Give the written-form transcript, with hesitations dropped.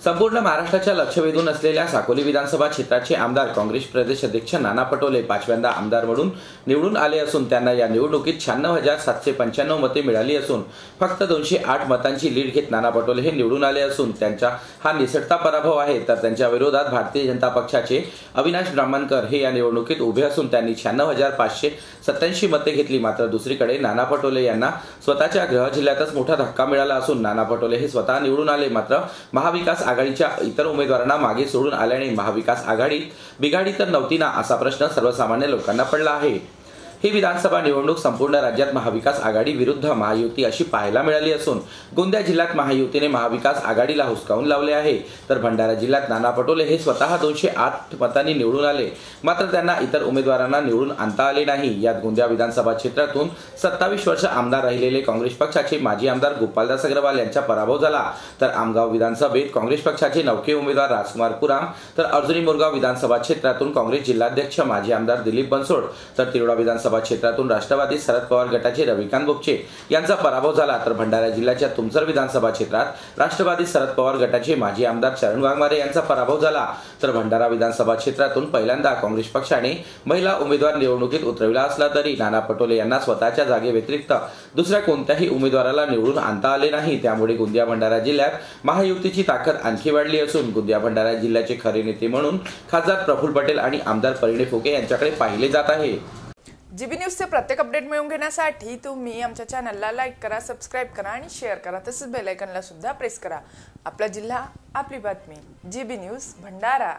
संपूर्ण महाराष्ट्राच्या लक्ष वेधून असलेल्या साकोली विधानसभा क्षेत्राचे आमदार काँग्रेस प्रदेश अध्यक्ष नाना पटोले पाचव्यांदा आमदार म्हणून निवडून आले असून त्यांना या निवडणुकीत 96,795 मते मिळाली असून फक्त 208 मतांची लीड घेत नाना पटोले हे निवडून आले असून त्यांचा हा निसटता पराभव आहे। तर त्यांच्या विरोधात भारतीय जनता पक्षाचे अविनाश ब्राह्मणकर हे या निवडणुकीत उभे असून त्यांनी 96,587 मते घेतली। मात्र दुसरीकडे नाना पटोले यांना स्वतःच्या गृह जिल्ह्यातच मोठा धक्का मिळाला असून नाना पटोले हे स्वतः निवडून आले। मात्र महाविकास आघाडीच्या इतर उमेदवारांना मागे सोडून आल्याने महाविकास आघाडीत बिघाडी तर नव्हती ना असा प्रश्न सर्वसामान्य लोकांना पडला आहे। ही विधानसभा निवडणूक संपूर्ण राज्यात महाविकास आघाडी विरुद्ध महायुती अशी पाहायला मिळाली असून गोंदिया जिल्ह्यात महायुतीने महाविकास आघाडीला हुसकावून लावले आहे। तर भंडारा जिल्ह्यात नाना पटोले हे स्वतः 208 मतांनी निवडून आले। मात्र त्यांना इतर उमेदवारांना निवडून आणता आले नाही। यात गोंदिया विधानसभा क्षेत्रातून 27 वर्ष आमदार राहिलेले काँग्रेस पक्षाचे माजी आमदार गोपालदास अग्रवाल यांचा पराभव झाला। तर आमगाव विधानसभेत काँग्रेस पक्षाचे नवखे उमेदवार राजकुमार कुराम तर अर्जुनी मोरगाव विधानसभा क्षेत्रातून काँग्रेस जिल्हाध्यक्ष माजी आमदार दिलीप बनसोड तर तिरोडा विधानसभा क्षेत्रातून राष्ट्रवादी शरद पवार गटाचे रविकांत बोपचे यांचा पराभव झाला। तर भंडारा जिल्ह्याच्या तुमसर विधानसभा क्षेत्रात राष्ट्रवादी शरद पवार गटाचे माजी आमदार चरण वाघमारे यांचा पराभव झाला। तर भंडारा विधानसभा क्षेत्रातून पहिल्यांदा काँग्रेस पक्षाने महिला उमेदवार निवडणुकीत उतरविला असला तरी नाना पटोले यांना स्वतःच्या जागेव्यतिरिक्त दुसऱ्या कोणत्याही उमेदवाराला निवडून आणता आले नाही। त्यामुळे गोंदिया भंडारा जिल्ह्यात महायुतीची ताकद आणखी वाढली असून गोंदिया भंडारा जिल्ह्याचे खरे नेते म्हणून खासदार प्रफुल्ल पटेल आणि आमदार परिणय फुके यांच्याकडे पाहिले जात आहे। जीबी न्यूजचे प्रत्येक अपडेट मिळवून घेण्यासाठी तुम्ही आमच्या चॅनलला लाईक करा, सबस्क्राइब करा आणि शेअर करा। तसेच बेल आयकॉनला सुद्धा प्रेस करा। आपला जिल्हा, आपली बातमी, जीबी न्यूज भंडारा।